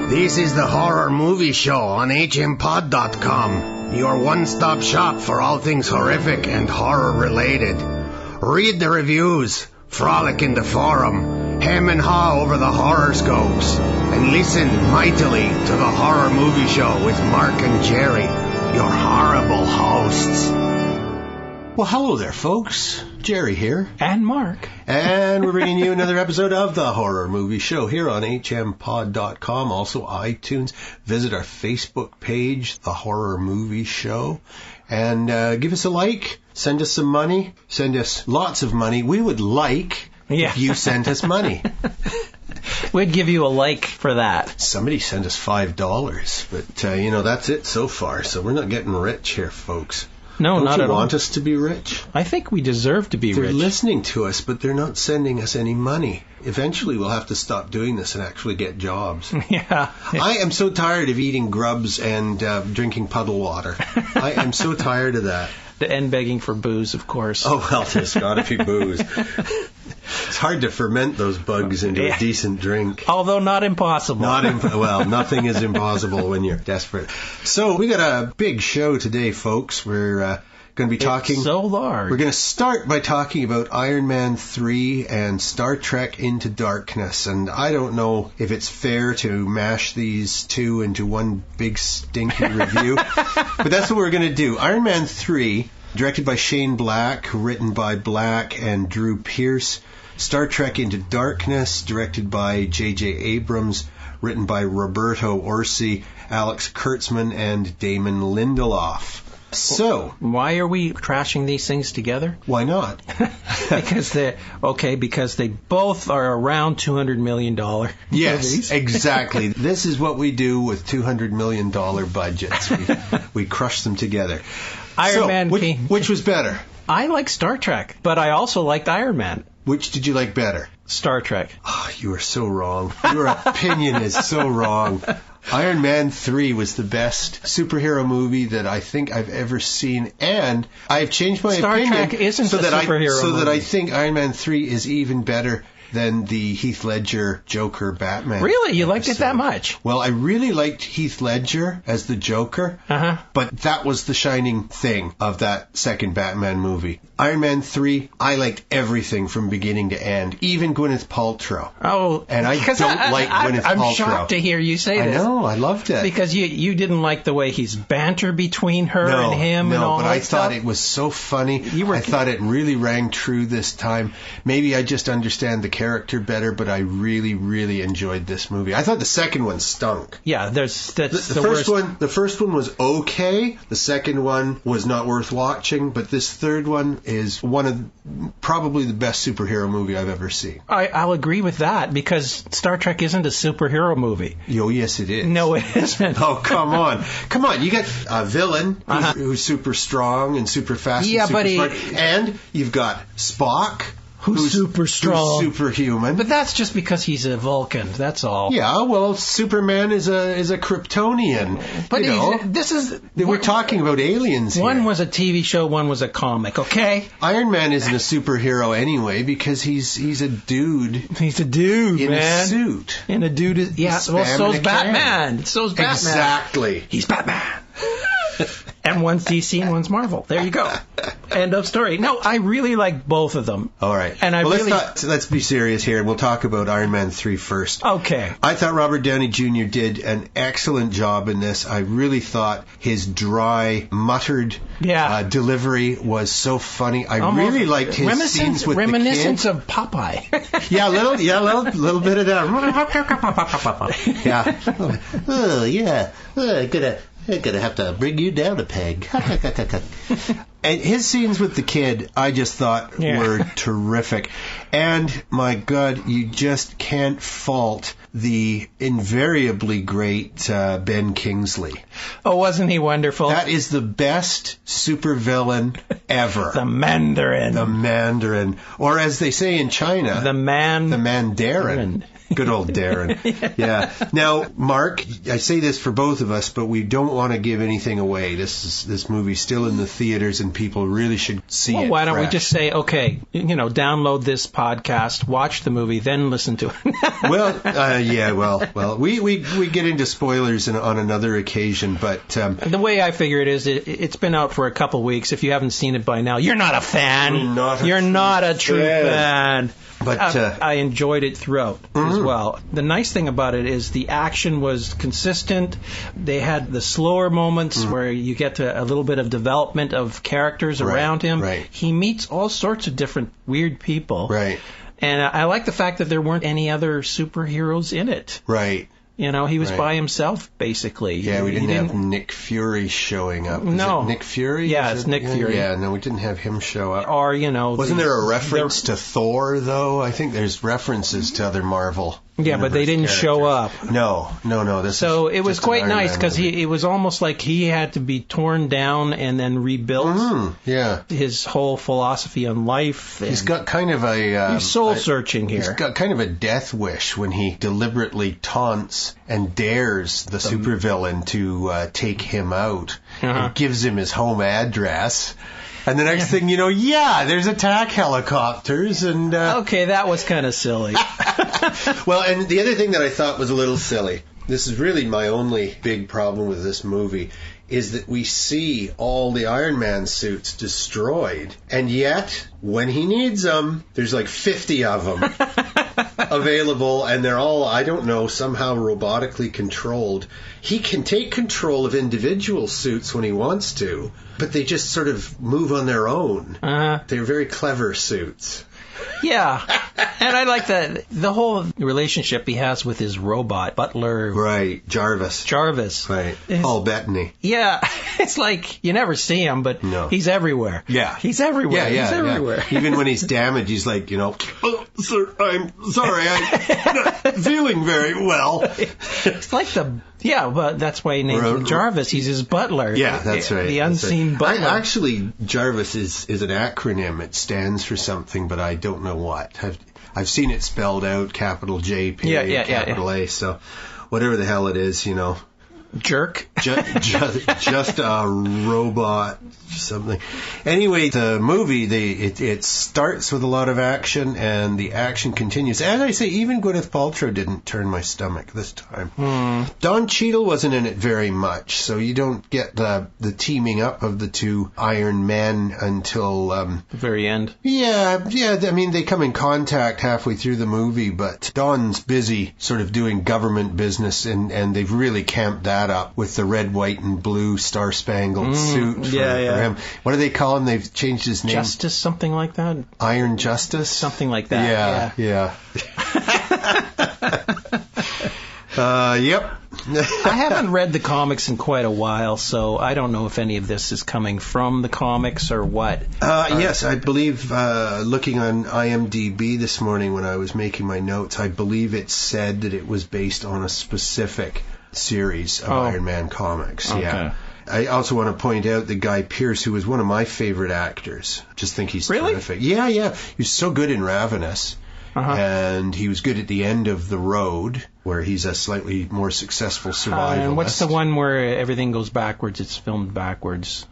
This is the Horror Movie Show on hmpod.com, your one-stop shop for all things horrific and horror-related. Read the reviews, frolic in the forum, hem and haw over the horoscopes, and listen mightily to the Horror Movie Show with Mark and Jerry, your horrible hosts. Well, hello there, folks. Jerry here. And Mark. And we're bringing you another episode of the Horror Movie Show here on hmpod.com, also iTunes. Visit our Facebook page, The Horror Movie Show, and give us a like, send us some money, send us lots of money. We would like if you sent us money. We'd give you a like for that. Somebody sent us $5, but, that's it so far, so we're not getting rich here, folks. No, not at all. Don't you want us to be rich? I think we deserve to be rich. They're listening to us, but they're not sending us any money. Eventually, we'll have to stop doing this and actually get jobs. Yeah. I am so tired of eating grubs and drinking puddle water. I am so tired of that. And begging for booze, of course. Oh, well, there's got to be booze. It's hard to ferment those bugs into a decent drink. Although not impossible. Well, nothing is impossible when you're desperate. So we got a big show today, folks. We're going to be talking... It's so large. We're going to start by talking about Iron Man 3 and Star Trek Into Darkness. And I don't know if it's fair to mash these two into one big stinky review, but that's what we're going to do. Iron Man 3, directed by Shane Black, written by Black and Drew Pearce. Star Trek Into Darkness, directed by J.J. Abrams, written by Roberto Orci, Alex Kurtzman, and Damon Lindelof. So, why are we trashing these things together? Why not? because they both are around $200 million. Yes, movies. Exactly. This is what we do with $200 million budgets. We crush them together. Iron Man. Which was better? I like Star Trek, but I also liked Iron Man. Which did you like better? Star Trek. Oh, you are so wrong. Your opinion is so wrong. Iron Man 3 was the best superhero movie that I think I've ever seen, and I've changed my opinion Star Trek isn't a superhero movie. that I think Iron Man 3 is even better than the Heath Ledger Joker Batman. Really? You liked it that much? Well, I really liked Heath Ledger as the Joker, but that was the shining thing of that second Batman movie. Iron Man 3, I liked everything from beginning to end, even Gwyneth Paltrow. Oh, and I don't like Gwyneth Paltrow. I'm shocked to hear you say this. I know, I loved it. Because you didn't like the way he's banter between her and him and all that stuff. No, but I thought it was so funny. I thought it really rang true this time. Maybe I just understand the character better, but I really, really enjoyed this movie. I thought the second one stunk. Yeah, that's the first one. The first one was okay. The second one was not worth watching, but this third one is one of probably the best superhero movie I've ever seen. I'll agree with that, because Star Trek isn't a superhero movie. Oh, yes, it is. No, it isn't. Oh, come on. Come on, you got a villain who's super strong and super fast and super smart. And you've got Spock, who's super strong, who's superhuman. But that's just because he's a Vulcan. That's all. Yeah, well, Superman is a Kryptonian. But we're talking about aliens here. One was a TV show, one was a comic. Okay. Iron Man isn't a superhero anyway because he's a dude. He's a dude, in man. A suit. In a dude. Yeah. Well, so's Batman. So's Batman. Exactly. He's Batman. And one's DC and one's Marvel. There you go. End of story. No, I really like both of them. All right. And let's be serious here. We'll talk about Iron Man 3 first. Okay. I thought Robert Downey Jr. did an excellent job in this. I really thought his dry, muttered delivery was so funny. I really liked his scenes with the kid. Reminiscence of Popeye. Yeah, a little bit of that. Yeah. Oh, yeah. I'm going to have to bring you down a peg. And his scenes with the kid, I just thought were terrific. And, my God, you just can't fault the invariably great Ben Kingsley. Oh, wasn't he wonderful? That is the best supervillain ever. The Mandarin. The Mandarin. Or as they say in China, the Mandarin. Good old Darren. Yeah. Now, Mark, I say this for both of us, but we don't want to give anything away. This movie's still in the theaters, and people really should see it. Why don't we fresh. just say, okay, download this podcast, watch the movie, then listen to it. Well, we get into spoilers on another occasion, but the way I figure it is, it's been out for a couple weeks. If you haven't seen it by now, you're not a fan. You're not a true fan. But I enjoyed it throughout as well. The nice thing about it is the action was consistent. They had the slower moments where you get to a little bit of development of characters around him. Right. He meets all sorts of different weird people. Right. And I like the fact that there weren't any other superheroes in it. Right. He was by himself, basically. Yeah, we didn't have Nick Fury showing up. No. Is it Nick Fury? Yeah, it's Nick Fury. Yeah, no, we didn't have him show up. Or, Wasn't there a reference to Thor, though? I think there's references to other Marvel. Yeah, but they didn't show up. No. So it was quite nice because it was almost like he had to be torn down and then rebuilt. Yeah. His whole philosophy on life. He's got kind of he's soul-searching here. He's got kind of a death wish when he deliberately taunts and dares the supervillain to take him out and gives him his home address. And the next thing you know, there's attack helicopters and... Okay, that was kind of silly. Well, and the other thing that I thought was a little silly, this is really my only big problem with this movie, is that we see all the Iron Man suits destroyed, and yet, when he needs them, there's like 50 of them available, and they're all, I don't know, somehow robotically controlled. He can take control of individual suits when he wants to, but they just sort of move on their own. They're very clever suits. Yeah, and I like the whole relationship he has with his robot butler. Right, Jarvis. Right. Paul Bettany. Yeah, it's like you never see him, but he's everywhere. Yeah. He's everywhere. Yeah, he's everywhere. Yeah. Even when he's damaged, he's like, oh, sir, I'm sorry, I'm not feeling very well. It's like but that's why he named him Jarvis. He's his butler. Yeah, that's right. The unseen butler. Actually, Jarvis is an acronym. It stands for something, but I don't know what. I've seen it spelled out, capital J, period, capital A, so whatever the hell it is, Jerk. Just a robot, something. Anyway, the movie, it starts with a lot of action, and the action continues. As I say, even Gwyneth Paltrow didn't turn my stomach this time. Don Cheadle wasn't in it very much, so you don't get the teaming up of the two Iron Men until... the very end. Yeah, I mean, they come in contact halfway through the movie, but Don's busy sort of doing government business, and they've really camped that up with the red, white, and blue star-spangled suit for him. What do they call him? They've changed his name. Justice, something like that? Iron Justice? Something like that. Yeah. Yep. I haven't read the comics in quite a while, so I don't know if any of this is coming from the comics or what. Yes, I believe, looking on IMDb this morning when I was making my notes, I believe it said that it was based on a specific series of Iron Man comics. Okay. Yeah. I also want to point out that Guy Pearce, who was one of my favorite actors. Just think he's terrific. Yeah. He was so good in Ravenous. And he was good at the end of The Road, where he's a slightly more successful survivalist. And what's the one where everything goes backwards? It's filmed backwards.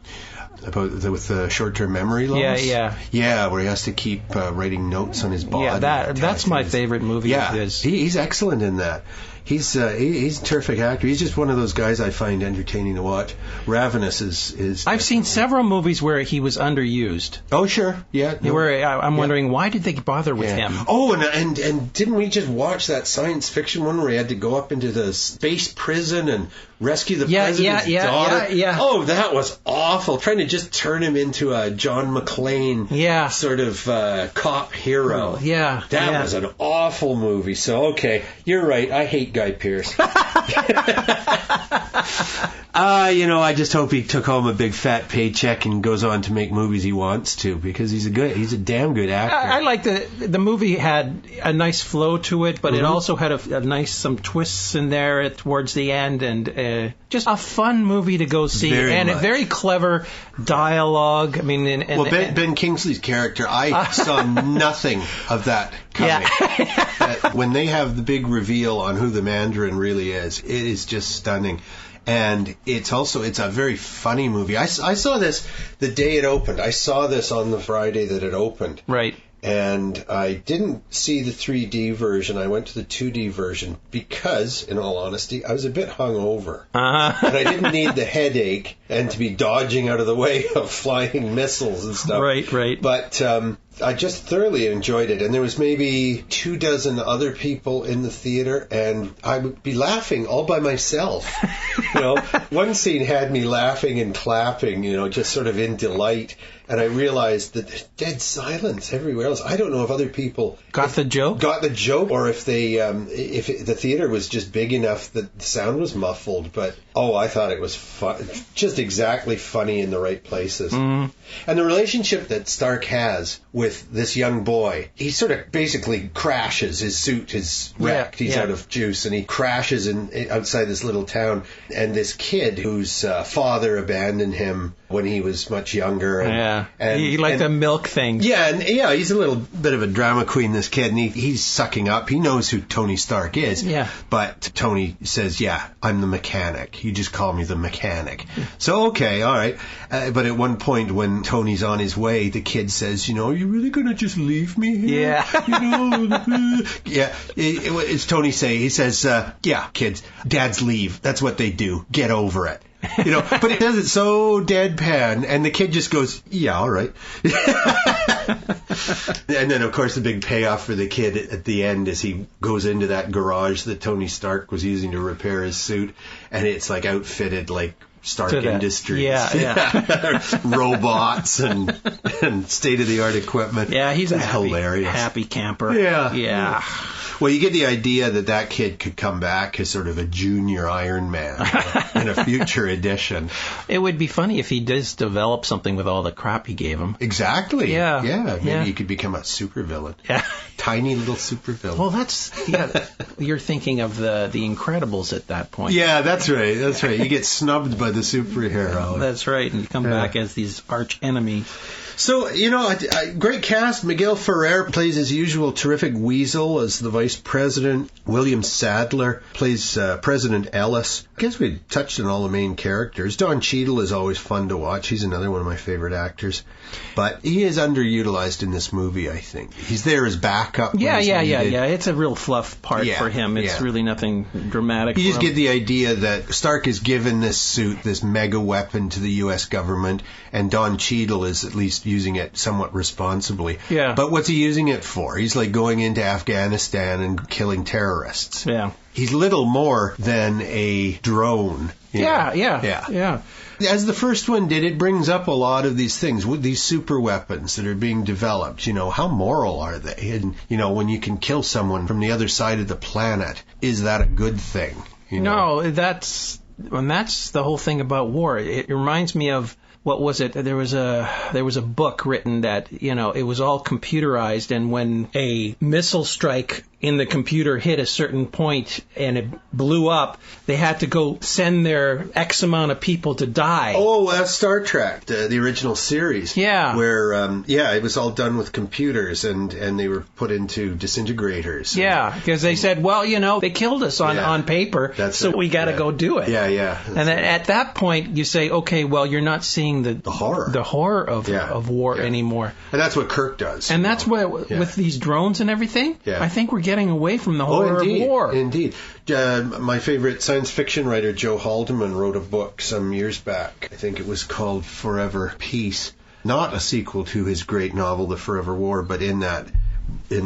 With the short-term memory loss? Yeah, where he has to keep writing notes on his body. Yeah, that's my favorite movie of his. He's excellent in that. He's a terrific actor. He's just one of those guys I find entertaining to watch. Ravenous is I've seen several movies where he was underused. Oh, sure. Yeah. No. Where I'm wondering, why did they bother with him? Oh, and didn't we just watch that science fiction one where he had to go up into the space prison and rescue the president's daughter? Yeah. Oh, that was awful. Trying to just turn him into a John McClane sort of cop hero. That was an awful movie. So, okay, you're right. I hate Guy Pearce. I just hope he took home a big fat paycheck and goes on to make movies he wants to, because he's a damn good actor. I like the movie had a nice flow to it, but it also had a nice some twists in there towards the end, and just a fun movie to go see, a very clever dialogue. I mean, Ben Kingsley's character, I saw nothing of that coming. Yeah. When they have the big reveal on who the Mandarin really is, it is just stunning. And it's a very funny movie. I saw this the day it opened. I saw this on the Friday that it opened. Right. And I didn't see the 3D version. I went to the 2D version because, in all honesty, I was a bit hungover. Uh-huh. And I didn't need the headache and to be dodging out of the way of flying missiles and stuff. Right. But I just thoroughly enjoyed it. And there was maybe 24 other people in the theater, and I would be laughing all by myself. One scene had me laughing and clapping, just sort of in delight. And I realized that there's dead silence everywhere else. I don't know if other people got the joke, or if they, the theater was just big enough that the sound was muffled. But I thought it was just exactly funny in the right places. Mm. And the relationship that Stark has with this young boy, he sort of basically crashes. His suit is wrecked. He's out of juice, and he crashes outside this little town. And this kid whose father abandoned him when he was much younger. And he liked the milk thing. He's a little bit of a drama queen, this kid, and he's sucking up. He knows who Tony Stark is. Yeah. But Tony says, I'm the mechanic. You just call me the mechanic. So, okay, all right. But at one point when Tony's on his way, the kid says, are you really going to just leave me here? Yeah. It's Tony say. He says, kids, dads leave. That's what they do. Get over it. But it does it so deadpan, and the kid just goes, yeah, all right. And then, of course, the big payoff for the kid at the end is he goes into that garage that Tony Stark was using to repair his suit, and it's like outfitted like Stark Industries. Yeah. Robots and state-of-the-art equipment. Yeah, he's hilarious. Happy camper. Yeah. Well, you get the idea that kid could come back as sort of a junior Iron Man in a future edition. It would be funny if he does develop something with all the crap he gave him. Exactly. Yeah. Maybe he could become a supervillain. Yeah. Tiny little supervillain. Well, you're thinking of the Incredibles at that point. Yeah, that's right. You get snubbed by the superhero. That's right, and you come back as these arch enemies. So, a great cast. Miguel Ferrer plays his usual terrific weasel as the vice president. William Sadler plays President Ellis. I guess we touched on all the main characters. Don Cheadle is always fun to watch. He's another one of my favorite actors. But he is underutilized in this movie, I think. He's there as backup. Yeah. It's a real fluff part for him. It's really nothing dramatic. You just get the idea that Stark is given this suit, this mega weapon to the U.S. government, and Don Cheadle is at least using it somewhat responsibly. Yeah. But what's he using it for? He's like going into Afghanistan and killing terrorists. Yeah. He's little more than a drone. Yeah. As the first one did, it brings up a lot of these things, with these super weapons that are being developed. How moral are they? And, when you can kill someone from the other side of the planet, is that a good thing? No, that's the whole thing about war. It reminds me of, what was it? There was a book written that, it was all computerized, and when a missile strike in the computer hit a certain point and it blew up, they had to go send their X amount of people to die. Oh, that's Star Trek, the original series. Yeah. Where, it was all done with computers and they were put into disintegrators. Yeah, because they said, they killed us on paper, we got to go do it. Yeah. And then at that point, you say, okay, well, you're not seeing the horror of war anymore. And that's what Kirk does. And that's what, with these drones and everything, I think we're getting away from the horror of war. Indeed. My favorite science fiction writer, Joe Haldeman, wrote a book some years back. I think it was called Forever Peace. Not a sequel to his great novel, The Forever War, but in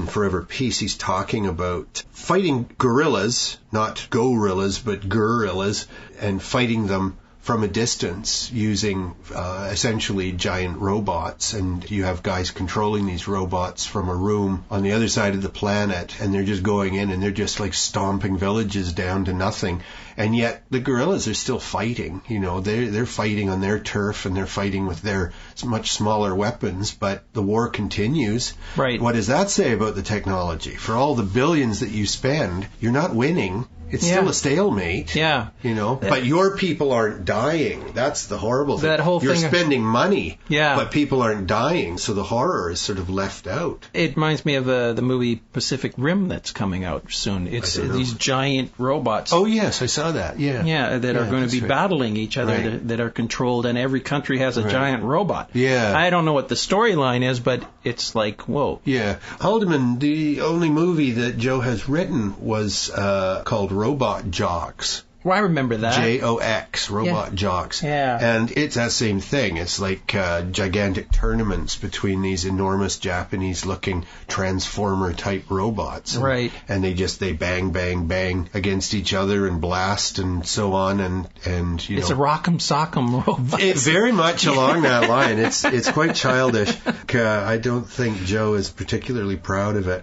Forever Peace, he's talking about fighting guerrillas, not gorillas, but guerrillas, and fighting them from a distance using essentially giant robots, and you have guys controlling these robots from a room on the other side of the planet, and they're just going in and they're just like stomping villages down to nothing. And yet the guerrillas are still fighting. You know, they're fighting on their turf, and they're fighting with their much smaller weapons, but the war continues. Right. What does that say about the technology? For all the billions that you spend, you're not winning. It's still a stalemate. Yeah. You know, but your people aren't dying. That's the horrible thing. That whole You're thing spending money, Yeah. but people aren't dying, so the horror is sort of left out. It reminds me of the movie Pacific Rim that's coming out soon. It's these giant robots. Oh, yes, I saw that. Yeah. Yeah, that are going to be battling each other, Right. that are controlled, and every country has a Right. giant robot. Yeah. I don't know what the storyline is, but it's like, whoa. Yeah. Haldeman, the only movie that Joe has written was called Robot Jocks. Well, I remember that. JOX, Robot Jocks. Yeah. And it's that same thing. It's like gigantic tournaments between these enormous Japanese-looking transformer-type robots. Right. And they bang, bang, bang against each other and blast and so on. And you It's know. a rock'em sock'em robot. It's very much along that line. It's quite childish. I don't think Joe is particularly proud of it.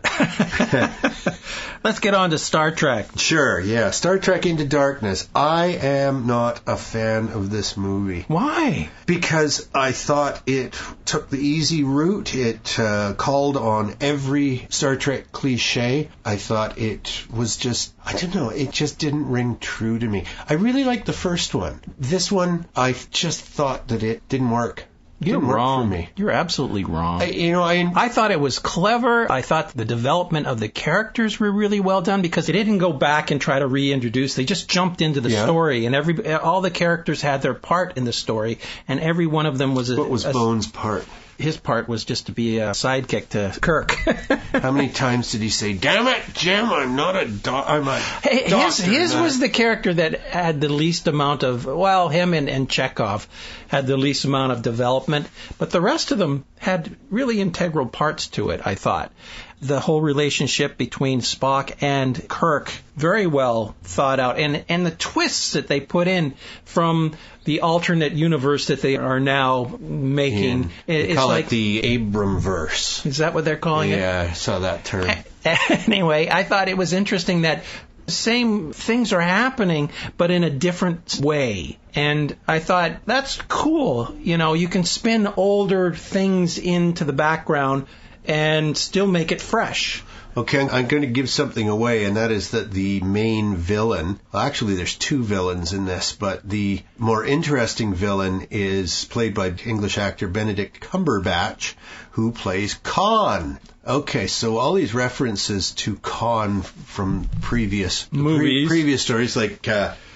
Let's get on to Star Trek. Sure, yeah. Star Trek Into Darkness. I am not a fan of this movie. Why? Because I thought it took the easy route. It called on every Star Trek cliche. I thought it was just, I don't know, it just didn't ring true to me. I really liked the first one. This one, I just thought that it didn't work. You're Didn't work wrong. for me. You're absolutely wrong. I I thought it was clever. I thought the development of the characters were really well done because they didn't go back and try to reintroduce. They just jumped into the story, and all the characters had their part in the story, and every one of them was What was Bones' part? His part was just to be a sidekick to Kirk. How many times did he say, "Damn it, Jim, I'm not a I'm a doctor"? His was the character that had the least amount of, him and Chekhov had the least amount of development, but the rest of them had really integral parts to it, I thought. The whole relationship between Spock and Kirk, very well thought out, and the twists that they put in from the alternate universe that they are now making. They call it the Abramverse. Is that what they're calling it? Yeah, I saw that term. Anyway, I thought it was interesting that same things are happening, but in a different way. And I thought, that's cool. You know, you can spin older things into the background and still make it fresh. Okay, I'm going to give something away, and that is that the main villain, well, actually there's two villains in this, but the more interesting villain is played by English actor Benedict Cumberbatch, who plays Khan. Okay, so all these references to Khan from previous movies, previous stories, like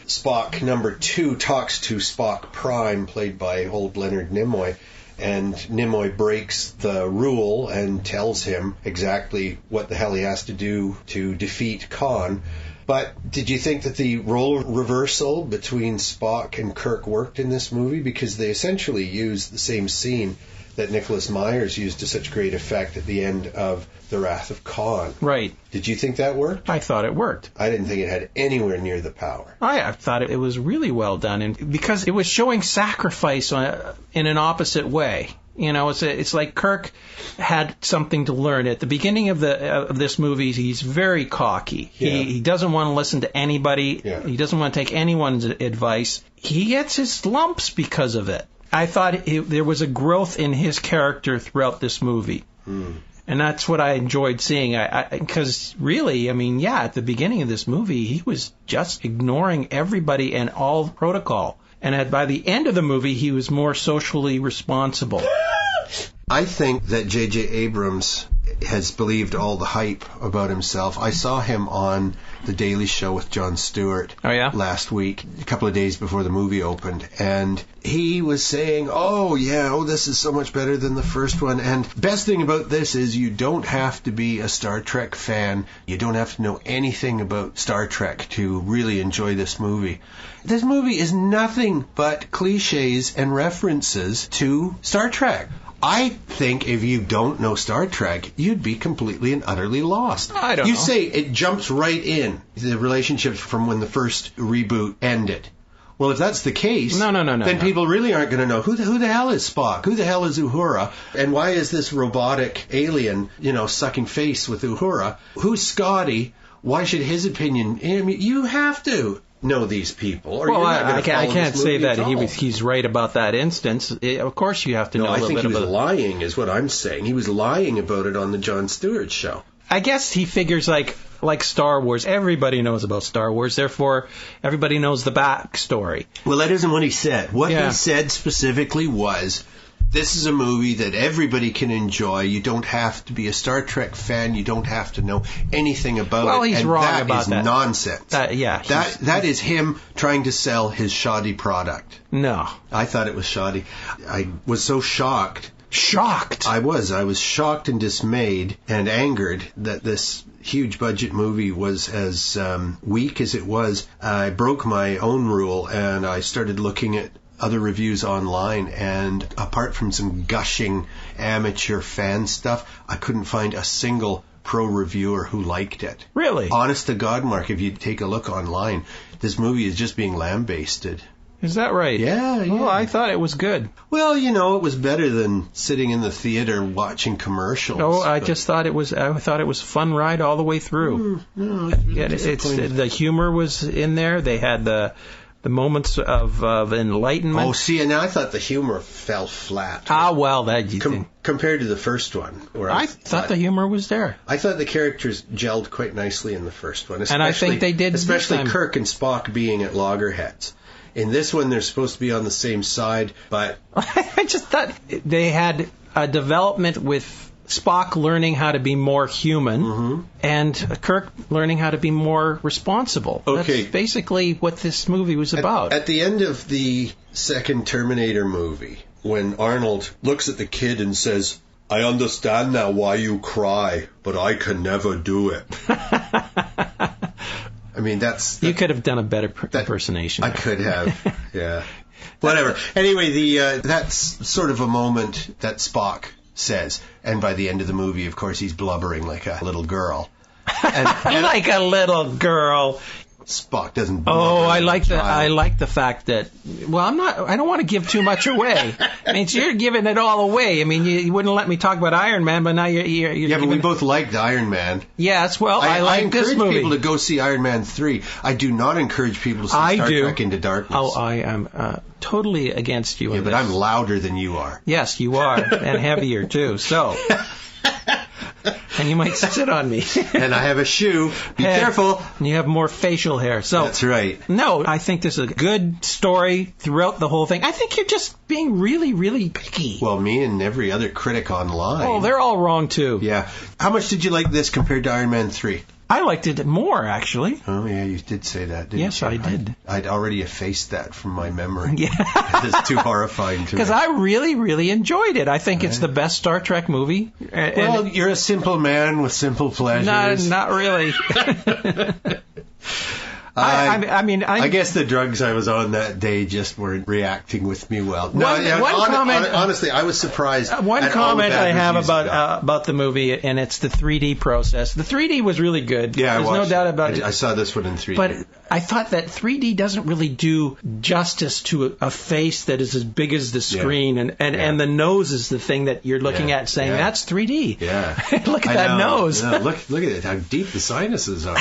Spock number 2 talks to Spock Prime, played by old Leonard Nimoy. And Nimoy breaks the rule and tells him exactly what the hell he has to do to defeat Khan. But did you think that the role reversal between Spock and Kirk worked in this movie? Because they essentially used the same scene that Nicholas Myers used to such great effect at the end of The Wrath of Khan. Right. Did you think that worked? I thought it worked. I didn't think it had anywhere near the power. I thought it was really well done, and because it was showing sacrifice in an opposite way. You know, it's like Kirk had something to learn. At the beginning of this movie, he's very cocky. Yeah. He doesn't want to listen to anybody. Yeah. He doesn't want to take anyone's advice. He gets his lumps because of it. I thought there was a growth in his character throughout this movie. And that's what I enjoyed seeing. Because really, at the beginning of this movie, he was just ignoring everybody and all protocol. And by the end of the movie, he was more socially responsible. I think that J.J. Abrams has believed all the hype about himself. I saw him on The Daily Show with Jon Stewart last week, a couple of days before the movie opened, and he was saying, this is so much better than the first one, and best thing about this is you don't have to be a Star Trek fan, you don't have to know anything about Star Trek to really enjoy this movie. This movie is nothing but cliches and references to Star Trek. I think if you don't know Star Trek, you'd be completely and utterly lost. I don't know. You say it jumps right in, the relationships from when the first reboot ended. Well, if that's the case, No. then people really aren't going to know who the hell is Spock, who the hell is Uhura, and why is this robotic alien, sucking face with Uhura? Who's Scotty? Why should his opinion? I mean, you have to know these people. Or Well, you're not I can't say that at all. he's right about that instance. Of course, you have to know a I little think bit he was about. lying, is what I'm saying. He was lying about it on the Jon Stewart show. I guess he figures like Star Wars. Everybody knows about Star Wars. Therefore, everybody knows the backstory. Well, that isn't what he said. What Yeah. he said specifically was, this is a movie that everybody can enjoy. You don't have to be a Star Trek fan. You don't have to know anything about it. Well, he's and wrong that about is that. nonsense. That is him trying to sell his shoddy product. No. I thought it was shoddy. I was so shocked. Shocked. I was shocked and dismayed and angered that this huge budget movie was as weak as it was. I broke my own rule and I started looking at other reviews online, and apart from some gushing amateur fan stuff, I couldn't find a single pro reviewer who liked it. Really? Honest to God, Mark, if you take a look online, this movie is just being lambasted. Is that right? Yeah. Well, I thought it was good. Well, it was better than sitting in the theater watching commercials. No, I thought it was a fun ride all the way through. No, it's really disappointing. The humor was in there. They had the moments of enlightenment. Oh, see, and I thought the humor fell flat. Well, that you think. Compared to the first one. Where I thought the humor was there. I thought the characters gelled quite nicely in the first one. And I think they did especially this time. Kirk and Spock being at loggerheads. In this one, they're supposed to be on the same side, but... I just thought they had a development with Spock learning how to be more human and Kirk learning how to be more responsible. Okay. That's basically what this movie was about. At the end of the second Terminator movie, when Arnold looks at the kid and says, "I understand now why you cry, but I can never do it." I mean, you could have done a better impersonation. I could have, yeah. Whatever. Anyway, that's sort of a moment that Spock says, and by the end of the movie, of course, he's blubbering like a little girl. And like a little girl. Spock doesn't blubber. Oh, I like the fact that. Well, I don't want to give too much away. I mean, you're giving it all away. I mean, you wouldn't let me talk about Iron Man, but now you're yeah, but we both liked Iron Man. Yes, well, I like this movie. I encourage people to go see Iron Man 3. I do not encourage people to see Star Trek Into Darkness. Oh, I am totally against you. Yeah, but I'm louder than you are. Yes, you are, and heavier too. So. And you might sit on me. And I have a shoe. Be careful. And you have more facial hair. So that's right. No, I think this is a good story throughout the whole thing. I think you're just being really, really picky. Well, me and every other critic online. Oh, they're all wrong too. Yeah. How much did you like this compared to Iron Man 3? I liked it more, actually. Oh, yeah, you did say that, didn't you? Yes, I did. I'd already effaced that from my memory. Yeah. It's too horrifying to me. Because I really, really enjoyed it. I think it's the best Star Trek movie. Well, you're a simple man with simple pleasures. Not really. I guess the drugs I was on that day just weren't reacting with me well. Honestly, I was surprised. One comment I have about the movie, and it's the 3D process. The 3D was really good. Yeah, there's no doubt about it. I saw this one in 3D. But I thought that 3D doesn't really do justice to a face that is as big as the screen, and the nose is the thing that you're looking at, saying that's 3D. Yeah, look at that nose. No, look at it. How deep the sinuses are.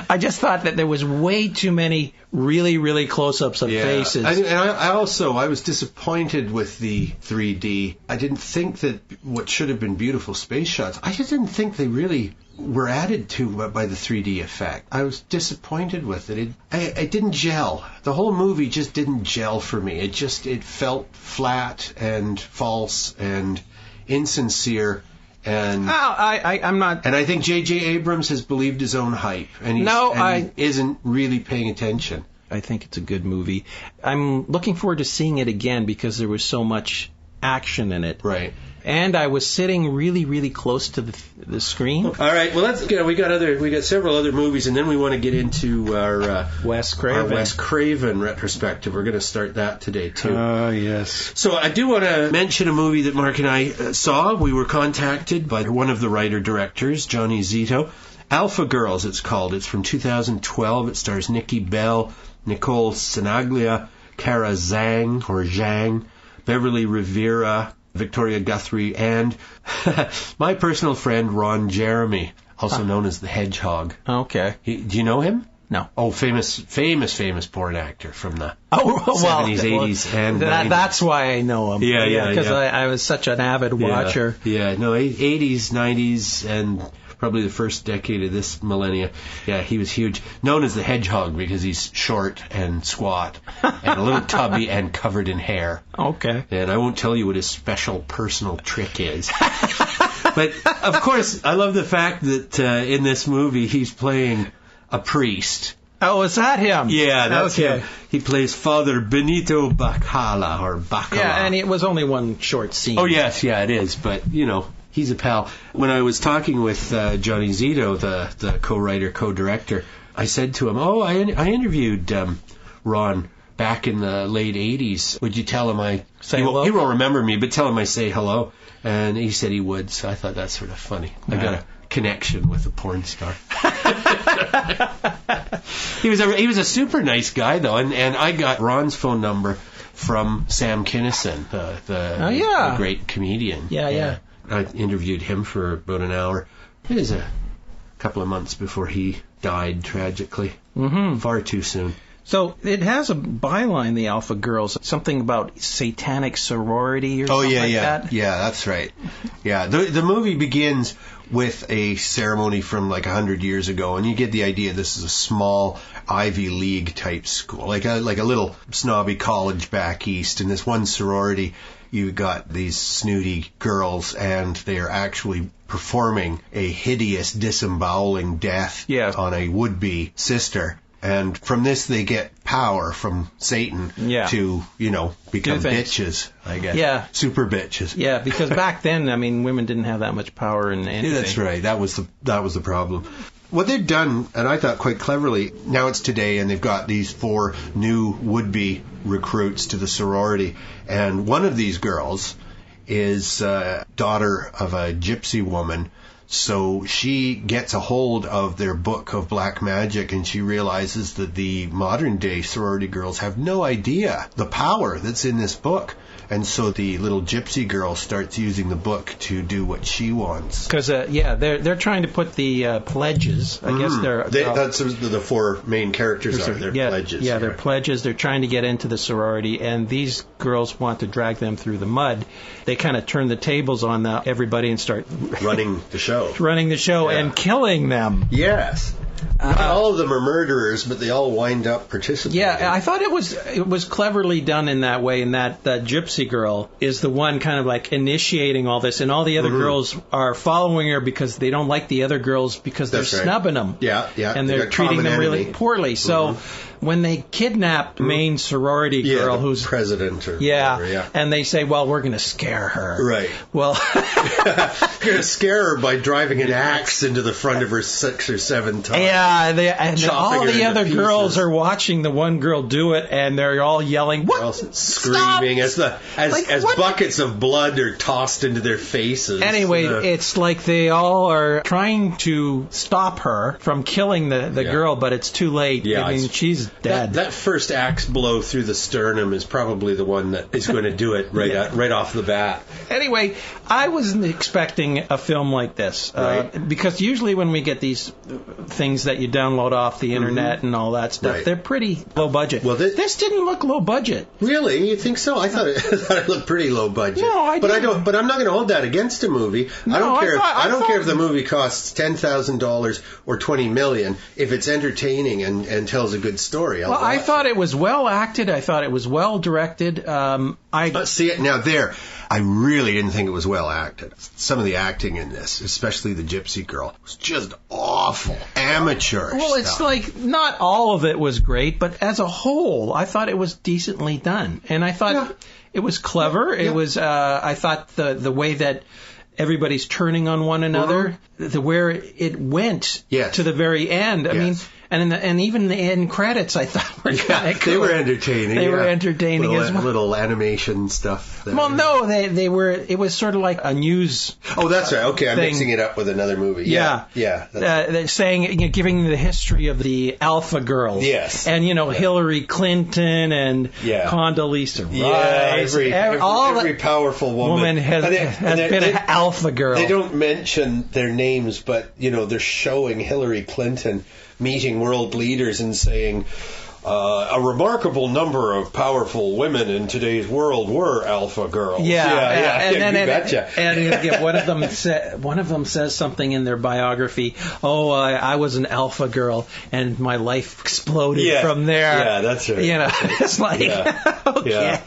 I just thought that there was way too many really, really close-ups of faces. I was disappointed with the 3D. I didn't think that what should have been beautiful space shots, I just didn't think they really were added to by the 3D effect. I was disappointed with it. It didn't gel. The whole movie just didn't gel for me. It felt flat and false and insincere. And I'm not. And I think J.J. Abrams has believed his own hype, and he isn't really paying attention. I think it's a good movie. I'm looking forward to seeing it again because there was so much action in it. Right. And I was sitting really, really close to the screen. All right. Well, we got several other movies, and then we want to get into our Wes Craven retrospective. We're going to start that today too. Yes. So I do want to mention a movie that Mark and I saw. We were contacted by one of the writer-directors, Johnny Zito, Alpha Girls, it's called. It's from 2012. It stars Nikki Bell, Nicole Sinaglia, Cara Zhang, Beverly Rivera, Victoria Guthrie, and my personal friend Ron Jeremy, also known as the Hedgehog. Okay. Do you know him? No. Oh, famous porn actor from the 70s, 80s, and 90s. That's why I know him. Yeah. Because I was such an avid watcher. Yeah, no, 80s, 90s, and probably the first decade of this millennia. Yeah, he was huge. Known as the Hedgehog because he's short and squat and a little tubby and covered in hair. Okay. And I won't tell you what his special personal trick is. But, of course, I love the fact that in this movie he's playing a priest. Oh, is that him? Yeah, that's him. He plays Father Benito Bacala, or Bacala. Yeah, and it was only one short scene. Oh, yes, it is. But, he's a pal. When I was talking with Johnny Zito, the co-writer, co-director, I said to him, I interviewed Ron back in the late 80s. Would you tell him hello? He won't remember me, but tell him I say hello. And he said he would, so I thought that's sort of funny. I got a connection with a porn star. He was a super nice guy, though, and I got Ron's phone number from Sam Kinison, the great comedian. Yeah. I interviewed him for about an hour. It was a couple of months before he died tragically. Mm-hmm. Far too soon. So it has a byline, the Alpha Girls, something about satanic sorority or something like that. Yeah, that's right. Yeah, the movie begins with a ceremony from like 100 years ago, and you get the idea this is a small Ivy League type school, like a little snobby college back east. In this one sorority, you got these snooty girls, and they are actually performing a hideous disemboweling death on a would-be sister. And from this, they get power from Satan to, become bitches, I guess. Yeah. Super bitches. Yeah, because back then, women didn't have that much power in anything. Yeah, that's right. That was the problem. What they've done, and I thought quite cleverly, now it's today, and they've got these 4 new would-be recruits to the sorority. And one of these girls is daughter of a gypsy woman. So she gets a hold of their book of black magic, and she realizes that the modern day sorority girls have no idea the power that's in this book. And so the little gypsy girl starts using the book to do what she wants. Because, they're trying to put the pledges. I guess that's the 4 main characters are. They're pledges. Yeah, they're pledges. They're trying to get into the sorority, and these girls want to drag them through the mud. They kind of turn the tables on everybody and start running the show. And killing them. Yes. Not all of them are murderers, but they all wind up participating. Yeah, I thought it was cleverly done in that way, and that gypsy girl is the one kind of like initiating all this, and all the other girls are following her because they don't like the other girls because they're snubbing them. Yeah. And they're treating them really poorly. So when they kidnap the main sorority girl, who's president or whatever, and they say, well, we're going to scare her. Right. Well, you're going to scare her by driving an axe into the front of her 6 or 7 times. Yeah, and all the other girls are watching the one girl do it, and they're all yelling, "What?" All screaming as buckets of blood are tossed into their faces. Anyway, it's like they all are trying to stop her from killing the girl, but it's too late. Yeah, she's dead. That first axe blow through the sternum is probably the one that is going to do it right off the bat. Anyway, I wasn't expecting a film like this because usually when we get these things that you download off the internet and all that stuff, they're pretty low budget. Well, this didn't look low budget. Really? You think so? I thought it looked pretty low budget. No, I didn't. But I'm not going to hold that against a movie. No, I don't care if the movie costs $10,000 or $20 million if it's entertaining and tells a good story. I thought it was well acted. I thought it was well directed. See it now there. I really didn't think it was well acted. Some of the acting in this, especially the gypsy girl, was just awful. Amateur Well, it's like not all of it was great, but as a whole, I thought it was decently done. And I thought it was clever. It was, I thought the way that everybody's turning on one another, where it went to the very end. I mean, And even the end credits, I thought were kind of cool. They were entertaining. They were entertaining as well. Little animation stuff. Well, no, they were. It was sort of like a news. Oh, that's right. Okay, I'm thing. mixing it up with another movie. Yeah. They're saying, giving the history of the alpha girls. Yes. And Hillary Clinton and Condoleezza Rice. Every powerful woman has been an alpha girl. They don't mention their names, but they're showing Hillary Clinton meeting world leaders and saying a remarkable number of powerful women in today's world were alpha girls. And one of them says something in their biography. Oh, I was an alpha girl, and my life exploded from there. Yeah, that's right. It's like okay.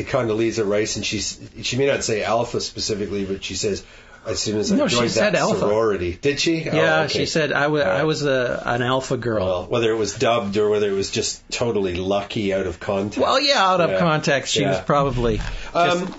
Condoleezza Rice, and she may not say alpha specifically, but she says, as soon as I joined that sorority. Did she? Yeah, she said I was an alpha girl. Well, whether it was dubbed or whether it was just totally lucky out of context. Well, out of context, she was probably.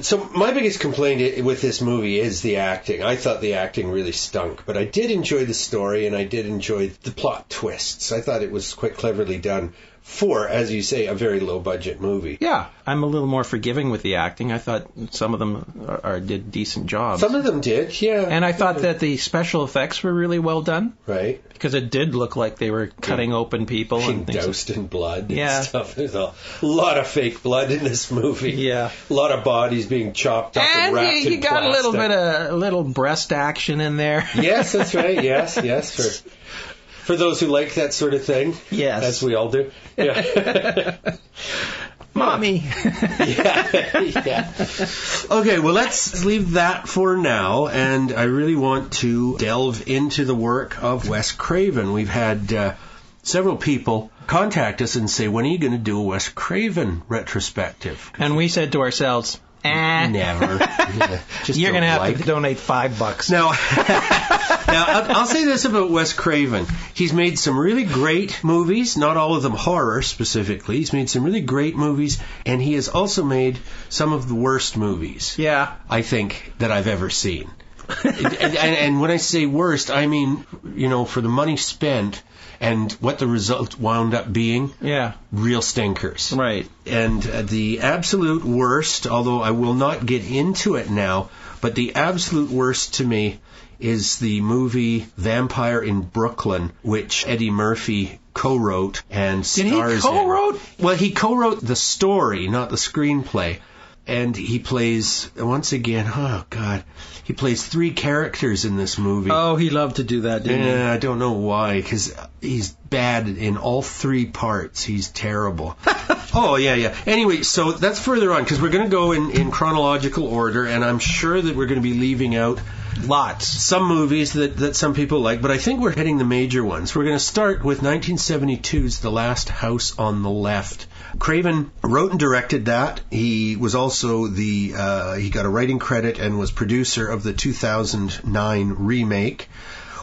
So my biggest complaint with this movie is the acting. I thought the acting really stunk, but I did enjoy the story and I did enjoy the plot twists. I thought it was quite cleverly done for, as you say, a very low-budget movie. Yeah, I'm a little more forgiving with the acting. I thought some of them did decent jobs. Some of them did, yeah. And I thought that the special effects were really well done. Right. Because it did look like they were cutting open people. Being and things doused in blood and stuff. There's a lot of fake blood in this movie. Yeah. A lot of bodies being chopped up and wrapped in plastic. And you got a little breast action in there. Yes, that's right. Yes. For those who like that sort of thing. Yes. As we all do. Yeah. Mommy. Yeah. Okay, well, let's leave that for now. And I really want to delve into the work of Wes Craven. We've had several people contact us and say, when are you going to do a Wes Craven retrospective? And we said to ourselves, never. You're going to have to donate $5. Now, I'll say this about Wes Craven. He's made some really great movies, not all of them horror specifically. He's made some really great movies, and he has also made some of the worst movies, I think, that I've ever seen. and when I say worst, I mean, for the money spent and what the result wound up being, real stinkers. Right. And the absolute worst, although I will not get into it now, but the absolute worst to me is the movie Vampire in Brooklyn, which Eddie Murphy co-wrote and stars in. Did he co-wrote? Well, he co-wrote the story, not the screenplay. And he plays, once again, he plays 3 characters in this movie. Oh, he loved to do that, didn't he? I don't know why, because he's bad in all 3 parts. He's terrible. Anyway, so that's further on, because we're going to go in chronological order, and I'm sure that we're going to be leaving out some movies that some people like, but I think we're hitting the major ones. We're going to start with 1972's The Last House on the Left. Craven wrote and directed that. He was also he got a writing credit and was producer of the 2009 remake,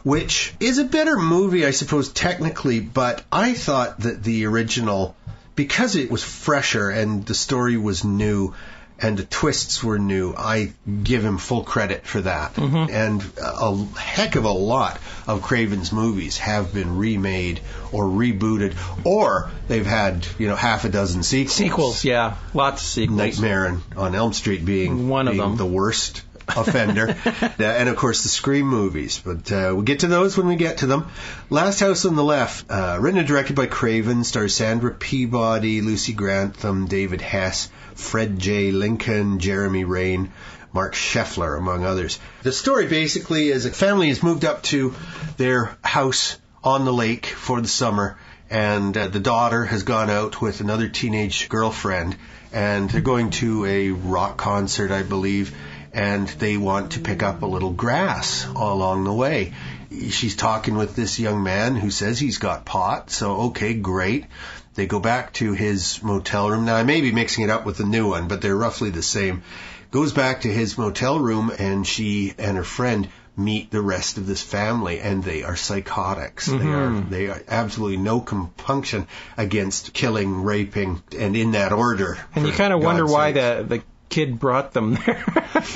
which is a better movie, I suppose, technically, but I thought that the original, because it was fresher and the story was new and the twists were new, I give him full credit for that. Mm-hmm. And a heck of a lot of Craven's movies have been remade or rebooted, or they've had, half a dozen sequels. Lots of sequels. Nightmare on Elm Street being one of them, the worst offender. And of course the Scream movies, but we'll get to those when we get to them. Last House on the Left, written and directed by Craven, stars Sandra Peabody, Lucy Grantham, David Hess, Fred J. Lincoln, Jeremy Rain, Mark Scheffler, among others. The story basically is a family has moved up to their house on the lake for the summer, and the daughter has gone out with another teenage girlfriend, and they're going to a rock concert, I believe, and they want to pick up a little grass along the way. She's talking with this young man who says he's got pot, so okay, great. They go back to his motel room. Now, I may be mixing it up with the new one, but they're roughly the same. Goes back to his motel room, and she and her friend meet the rest of this family, and they are psychotics. Mm-hmm. They are absolutely no compunction against killing, raping, and in that order. And you kind of wonder why the kid brought them there.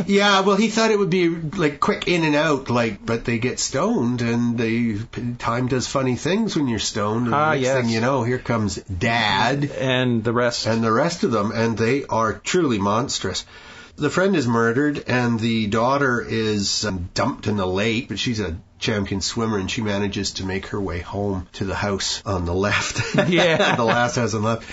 Yeah, well, he thought it would be like quick in and out, but they get stoned, and time does funny things when you're stoned. And next thing you know, here comes Dad and the rest of them, and they are truly monstrous. The friend is murdered, and the daughter is dumped in the lake, but she's a champion swimmer, and she manages to make her way home to the house on the left. Yeah. The last house on the left.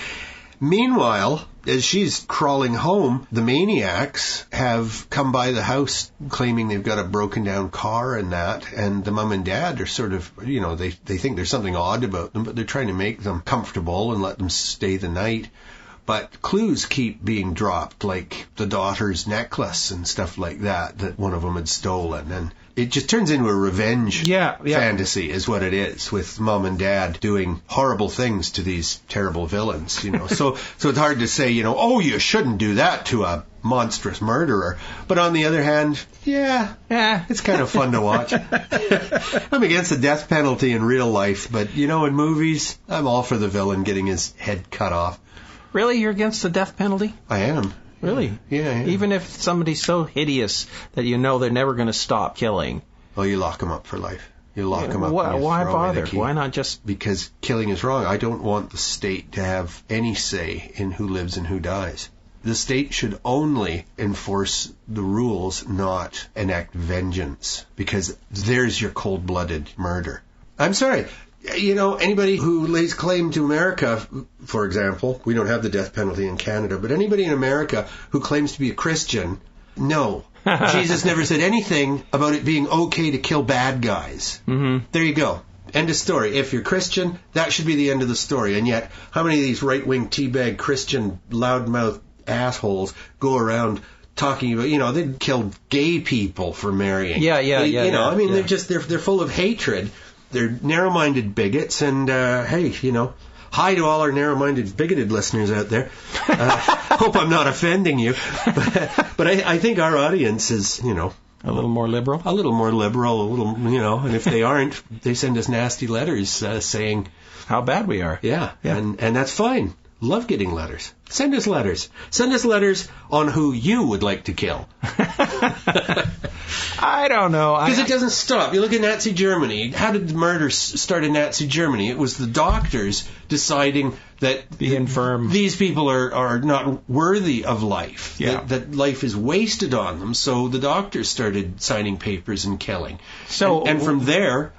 Meanwhile, as she's crawling home, the maniacs have come by the house claiming they've got a broken down car and that, and the mum and dad are sort of, they think there's something odd about them, but they're trying to make them comfortable and let them stay the night. But clues keep being dropped, like the daughter's necklace and stuff like that one of them had stolen. And it just turns into a revenge fantasy is what it is, with mom and dad doing horrible things to these terrible villains, So it's hard to say, oh, you shouldn't do that to a monstrous murderer. But on the other hand, it's kind of fun to watch. I'm against the death penalty in real life, but, in movies, I'm all for the villain getting his head cut off. Really? You're against the death penalty? I am. Really? Yeah. Even if somebody's so hideous that they're never going to stop killing? Well, you lock them up for life. You lock them up. Why bother? Why not just... Because killing is wrong. I don't want the state to have any say in who lives and who dies. The state should only enforce the rules, not enact vengeance, because there's your cold-blooded murder. I'm sorry. Anybody who lays claim to America, for example, we don't have the death penalty in Canada, but anybody in America who claims to be a Christian, no. Jesus never said anything about it being okay to kill bad guys. Mm-hmm. There you go. End of story. If you're Christian, that should be the end of the story. And yet, how many of these right-wing teabag Christian loudmouth assholes go around talking about, they'd kill gay people for marrying. They're full of hatred. They're narrow-minded bigots, and hi to all our narrow-minded, bigoted listeners out there. Hope I'm not offending you, but I think our audience is, a little more liberal. A little more liberal, and if they aren't, they send us nasty letters saying how bad we are. Yeah. And that's fine. Love getting letters. Send us letters. Send us letters on who you would like to kill. I don't know. Because it doesn't stop. You look at Nazi Germany. How did the murder start in Nazi Germany? It was the doctors deciding that these people are not worthy of life. Yeah. That life is wasted on them. So the doctors started signing papers and killing. And from there,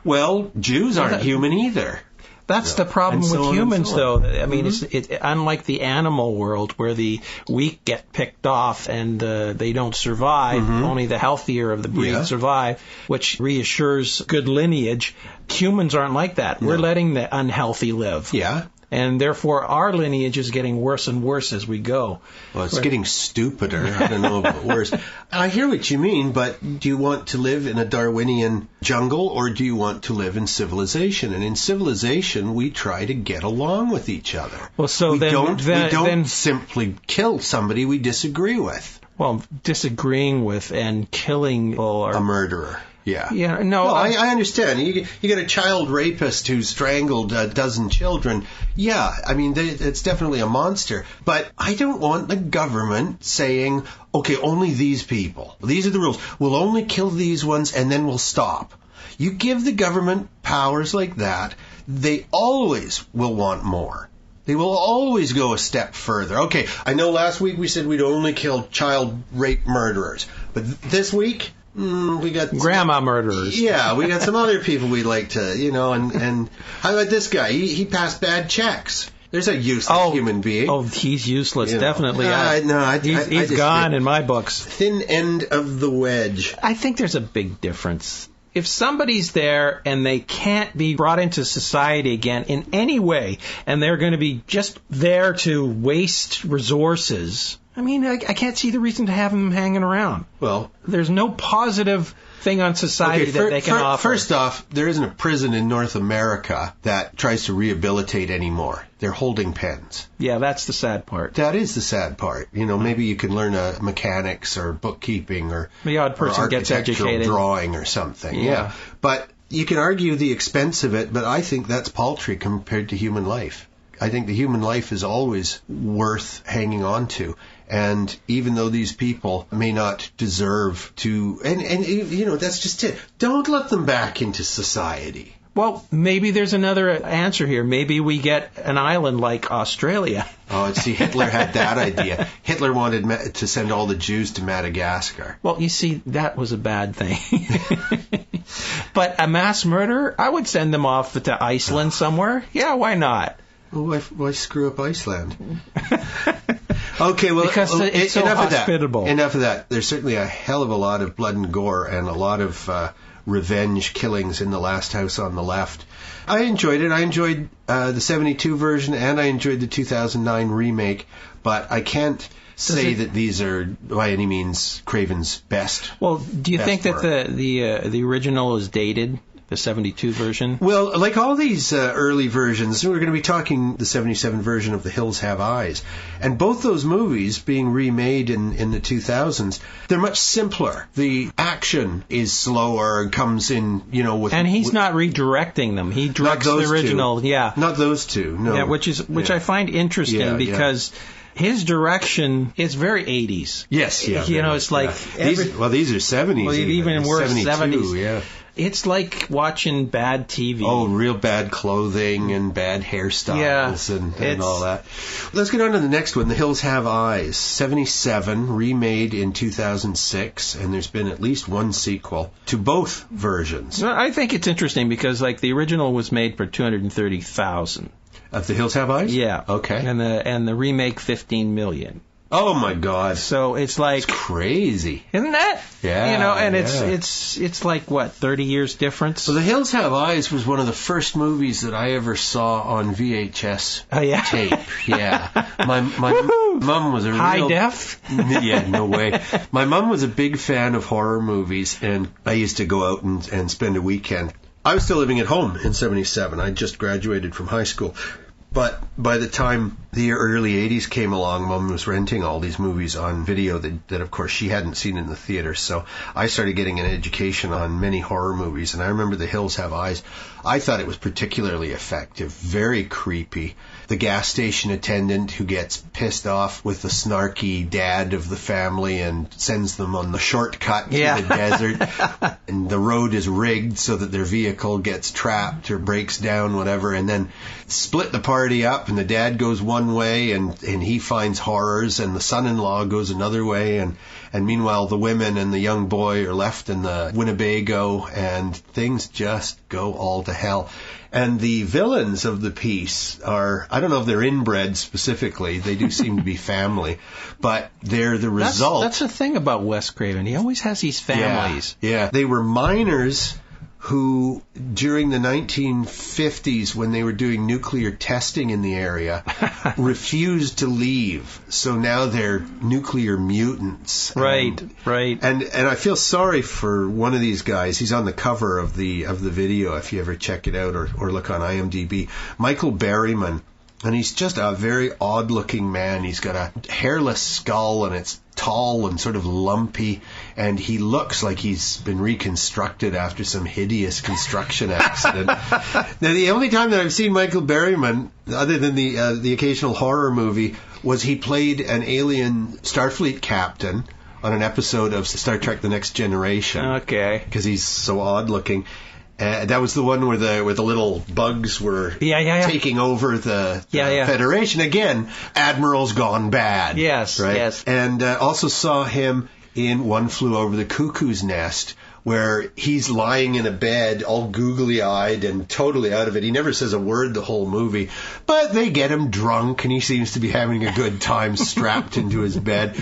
Jews aren't human either. That's the problem with humans, though. I mean, it's unlike the animal world where the weak get picked off and they don't survive. Mm-hmm. Only the healthier of the breed survive, which reassures good lineage. Humans aren't like that. No. We're letting the unhealthy live. Yeah. And therefore, our lineage is getting worse and worse as we go. Well, it's getting stupider. I don't know about worse. I hear what you mean, but do you want to live in a Darwinian jungle, or do you want to live in civilization? And in civilization, we try to get along with each other. Well, so we don't simply kill somebody we disagree with. Well, disagreeing with and killing a murderer. Yeah. Yeah. No. Well, I understand. You get a child rapist who strangled a dozen children. Yeah. I mean, it's definitely a monster. But I don't want the government saying, okay, only these people. These are the rules. We'll only kill these ones and then we'll stop. You give the government powers like that, they always will want more. They will always go a step further. Okay, I know last week we said we'd only kill child rape murderers. But this week... we got grandma murderers. Yeah, we got some other people we'd like to, and how about this guy? He passed bad checks. There's a useless human being. Oh, he's useless, definitely. He's gone in my books. Thin end of the wedge. I think there's a big difference. If somebody's there and they can't be brought into society again in any way, and they're going to be just there to waste resources... I mean, I can't see the reason to have them hanging around. Well, there's no positive thing on society that they can offer. First off, there isn't a prison in North America that tries to rehabilitate anymore. They're holding pens. Yeah, that's the sad part. That is the sad part. Maybe you can learn mechanics or bookkeeping or the odd person gets educated, drawing or something. Yeah. But you can argue the expense of it, but I think that's paltry compared to human life. I think the human life is always worth hanging on to. And even though these people may not deserve to, and that's just it. Don't let them back into society. Well, maybe there's another answer here. Maybe we get an island like Australia. Oh, see, Hitler had that idea. Hitler wanted to send all the Jews to Madagascar. Well, you see, that was a bad thing. But a mass murder, I would send them off to Iceland somewhere. Yeah, why not? Well, why screw up Iceland? Okay, well, because it's so enough hospitable. Of that. Enough of that. There's certainly a hell of a lot of blood and gore and a lot of revenge killings in The Last House on the Left. I enjoyed it. I enjoyed the 72 version and I enjoyed the 2009 remake, but I can't say that these are by any means Craven's best. Well, do you think that the original is dated? The 72 version? Well, like all these early versions, we're going to be talking the 77 version of The Hills Have Eyes. And both those movies being remade in the 2000s, they're much simpler. The action is slower and comes in, with... And he's not redirecting them. He directs the original, yeah. Not those two, no. Yeah, which I find interesting because... His direction is very 80s. Yes, yeah. It's like... These are 70s. Well, even worse, 70s. Yeah. It's like watching bad TV. Oh, real bad clothing and bad hairstyles and all that. Let's get on to the next one, The Hills Have Eyes. 77, remade in 2006, and there's been at least one sequel to both versions. Well, I think it's interesting because, the original was made for $230,000. Of The Hills Have Eyes? Yeah. Okay. And the remake, $15 million. Oh my God! So it's like it's crazy, isn't that? Yeah. And it's like what 30 years difference. Well, The Hills Have Eyes was one of the first movies that I ever saw on VHS tape. Yeah. My mom was a high def. Yeah, no way. My mom was a big fan of horror movies, and I used to go out and spend a weekend. I was still living at home in 77. I just graduated from high school. But by the time the early 80s came along, Mom was renting all these movies on video that, of course, she hadn't seen in the theater. So I started getting an education on many horror movies. And I remember The Hills Have Eyes. I thought it was particularly effective, very creepy. The gas station attendant who gets pissed off with the snarky dad of the family and sends them on the shortcut to the desert. And the road is rigged so that their vehicle gets trapped or breaks down, whatever. And then split the party up, and the dad goes one way and he finds horrors, and the son-in-law goes another way, and meanwhile the women and the young boy are left in the Winnebago, and things just go all to hell. And the villains of the piece are, I don't know if they're inbred specifically, they do seem to be family, but they're the result. That's the thing about Wes Craven. He always has these families. Yeah. They were miners who, during the 1950s, when they were doing nuclear testing in the area, refused to leave. So now they're nuclear mutants. Right. And I feel sorry for one of these guys. He's on the cover of the video, if you ever check it out or look on IMDb. Michael Berryman. And he's just a very odd-looking man. He's got a hairless skull, and it's tall and sort of lumpy, and he looks like he's been reconstructed after some hideous construction accident. Now, the only time that I've seen Michael Berryman, other than the occasional horror movie, was he played an alien Starfleet captain on an episode of Star Trek The Next Generation. Okay. Because he's so odd-looking. That was the one where the little bugs were taking over the Federation. Again, Admiral's gone bad. Yes, right? Yes. And also saw him in One Flew Over the Cuckoo's Nest, where he's lying in a bed, all googly-eyed and totally out of it. He never says a word the whole movie, but they get him drunk, and he seems to be having a good time strapped into his bed.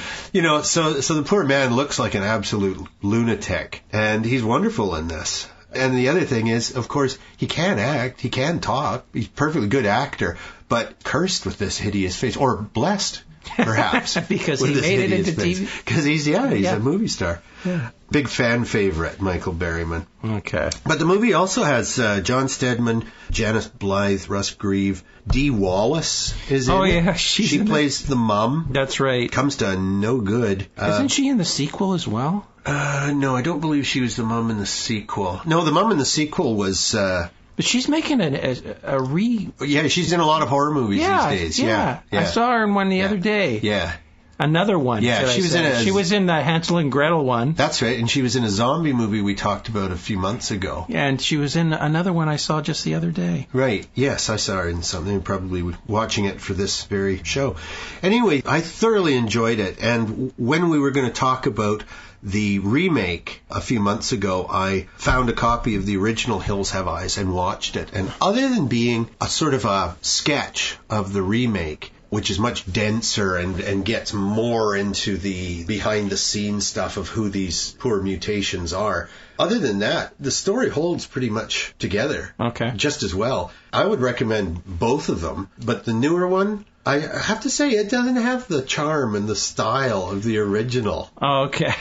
So the poor man looks like an absolute lunatic, and he's wonderful in this. And the other thing is, of course, he can act, he can talk, he's a perfectly good actor, but cursed with this hideous face, or blessed, perhaps. Because he made it into TV. Because he's a movie star. Yeah. Big fan favorite, Michael Berryman. Okay. But the movie also has John Stedman, Janice Blythe, Russ Grieve, Dee Wallace is in it. Oh, yeah. She plays the mom. That's right. Comes to no good. Isn't she in the sequel as well? No, I don't believe she was the mom in the sequel. No, the mom in the sequel was But she's making a re... Yeah, she's in a lot of horror movies these days. Yeah. I saw her in one the other day. Yeah. Another one. Yeah, she was in the Hansel and Gretel one. That's right, and she was in a zombie movie we talked about a few months ago. Yeah, and she was in another one I saw just the other day. Right, yes, I saw her in something, probably watching it for this very show. Anyway, I thoroughly enjoyed it, and when we were going to talk about the remake a few months ago, I found a copy of the original Hills Have Eyes and watched it. And other than being a sort of a sketch of the remake, which is much denser and gets more into the behind-the-scenes stuff of who these poor mutations are. Other than that, the story holds pretty much together. Okay. Just as well. I would recommend both of them, but the newer one, I have to say, it doesn't have the charm and the style of the original. Okay.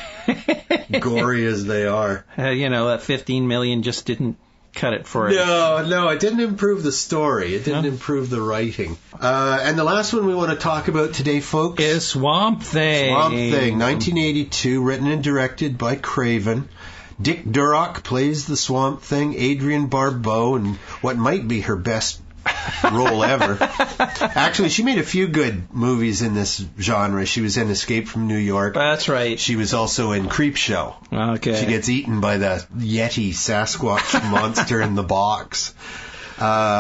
Gory as they are. That 15 million just didn't cut it for it. No, it didn't improve the story. It didn't improve the writing. And the last one we want to talk about today, folks, is Swamp Thing. Swamp Thing, 1982, written and directed by Craven. Dick Durock plays the Swamp Thing. Adrienne Barbeau, and what might be her best role ever. Actually, she made a few good movies in this genre. She was in Escape from New York. That's right. She was also in Creepshow. Okay. She gets eaten by the Yeti Sasquatch monster in the box.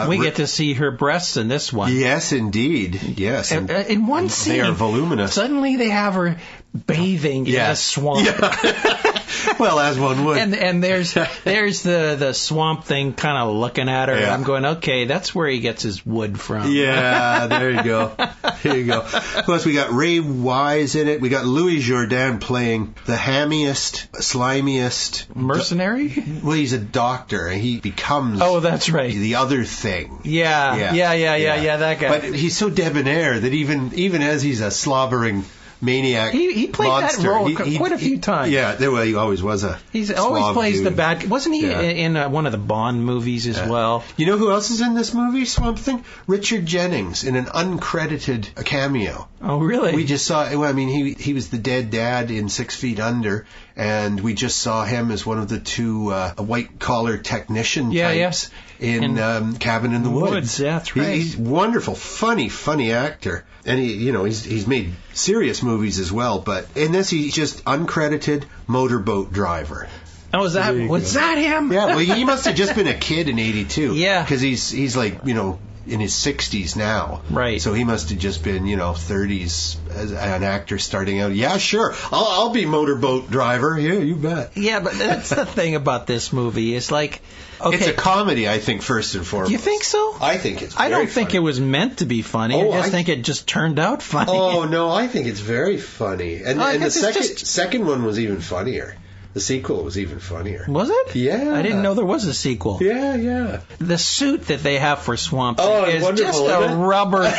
We get to see her breasts in this one. Yes, indeed. Yes. In one scene, they are voluminous. Suddenly they have her bathing in a swamp. Yeah. Well, as one would. And there's the Swamp Thing kind of looking at her. Yeah. I'm going, okay, that's where he gets his wood from. Yeah, there you go. There you go. Plus, we got Ray Wise in it. We got Louis Jourdain playing the hammiest, slimiest... Mercenary? Well, he's a doctor, and he becomes... Oh, that's right. The other thing. Yeah, that guy. But he's so debonair that even as he's a slobbering... maniac. He played monster. that role quite a few times. Yeah, he always was a. He's always plays dude. the bad. Wasn't he in one of the Bond movies as well? You know who else is in this movie, Swamp Thing? Richard Jennings in an uncredited cameo. Oh, really? We just saw. Well, I mean, he was the dead dad in 6 Feet Under, and we just saw him as one of the two white collar technician types. In Cabin in the Woods. Yeah, that's right. He's wonderful, funny actor. And he's made serious movies as well, but in this he's just uncredited motorboat driver. Oh, was that him? Yeah, well, he must have just been a kid in 82. Yeah. Because he's like, in his 60s now. Right. So he must have just been, 30s as an actor starting out. Yeah, sure. I'll be motorboat driver. Yeah, you bet. Yeah, but that's the thing about this movie. It's like, okay. It's a comedy, I think, first and foremost. You think so? I think it's I don't think funny. it was meant to be funny. I think it just turned out funny. Oh, no, I think it's very funny. And the second one was even funnier. The sequel was even funnier. Was it? Yeah. I didn't know there was a sequel. Yeah. The suit that they have for Swamp Thing is just a rubber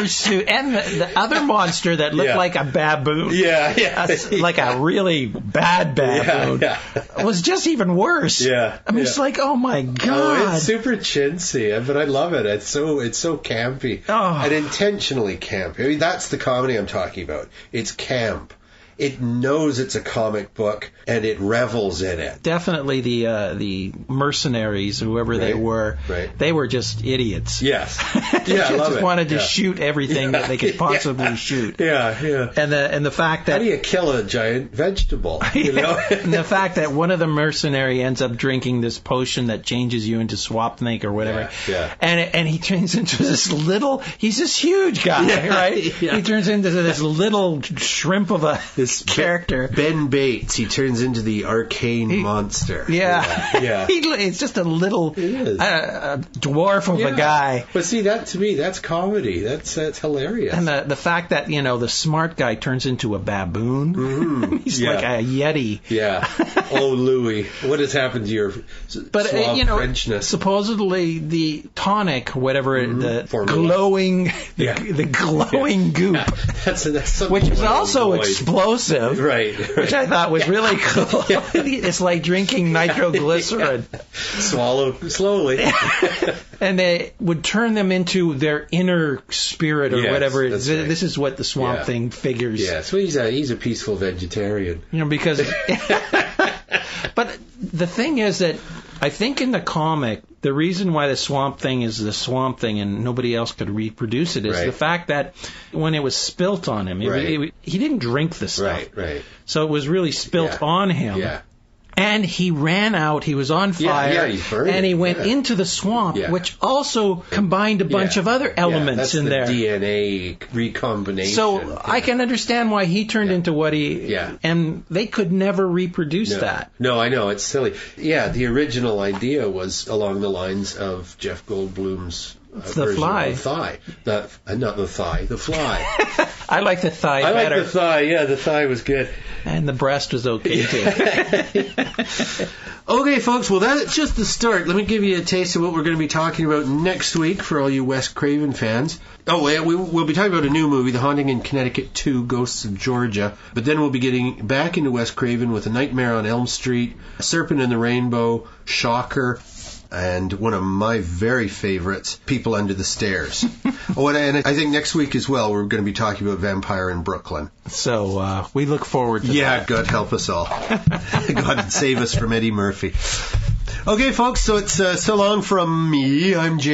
suit. And the other monster that looked like a baboon. Yeah. Like a really bad baboon. Yeah. Was just even worse. Yeah. I mean, it's like, oh my God. Oh, it's super chintzy, but I love it. It's so campy. Oh. And intentionally campy. I mean, that's the comedy I'm talking about. It's camp. It knows it's a comic book, and it revels in it. Definitely the mercenaries, whoever they were, they were just idiots. Yes. They just wanted to shoot everything that they could possibly shoot. Yeah. And the fact that... How do you kill a giant vegetable? And the fact that one of the mercenary ends up drinking this potion that changes you into Swamp Thing or whatever. Yeah. And he turns into this little... He's this huge guy, right? Yeah. He turns into this little shrimp of a... character. Ben Bates, he turns into the arcane monster. Yeah. It's just a little dwarf of a guy. But see, to me, that's comedy. That's hilarious. And the fact that, the smart guy turns into a baboon. Mm-hmm. He's like a yeti. Yeah. Oh, Louis, what has happened to your Frenchness? Supposedly the tonic, whatever, the glowing, the glowing goop, that's which is also explosive. Right. Which I thought was really cool. It's like drinking nitroglycerin. Swallow slowly. And they would turn them into their inner spirit or whatever. Right. This is what the Swamp Thing figures. Yeah, so he's a peaceful vegetarian. Because... But the thing is that I think in the comic, the reason why the Swamp Thing is the Swamp Thing and nobody else could reproduce it is the fact that when it was spilt on him, he didn't drink the stuff. Right. So it was really spilt on him. Yeah. And he ran out, he was on fire, and he went into the swamp, which also combined a bunch of other elements in there. That's the DNA recombination. So I can understand why he turned into what he... Yeah. And they could never reproduce that. No, I know, it's silly. Yeah, the original idea was along the lines of Jeff Goldblum's The Fly. Of Thigh. Not the Thigh, The Fly. I like the thigh better. I like the thigh, yeah, the thigh was good. And the breast was okay, too. Okay, folks, well, that's just the start. Let me give you a taste of what we're going to be talking about next week for all you Wes Craven fans. Oh, yeah, we'll be talking about a new movie, The Haunting in Connecticut 2, Ghosts of Georgia. But then we'll be getting back into Wes Craven with A Nightmare on Elm Street, Serpent and the Rainbow, Shocker, and one of my very favorites, People Under the Stairs. And I think next week as well, we're going to be talking about Vampire in Brooklyn. So we look forward to that. Yeah, God help us all. God save us from Eddie Murphy. Okay, folks, so it's so long from me. I'm Jay.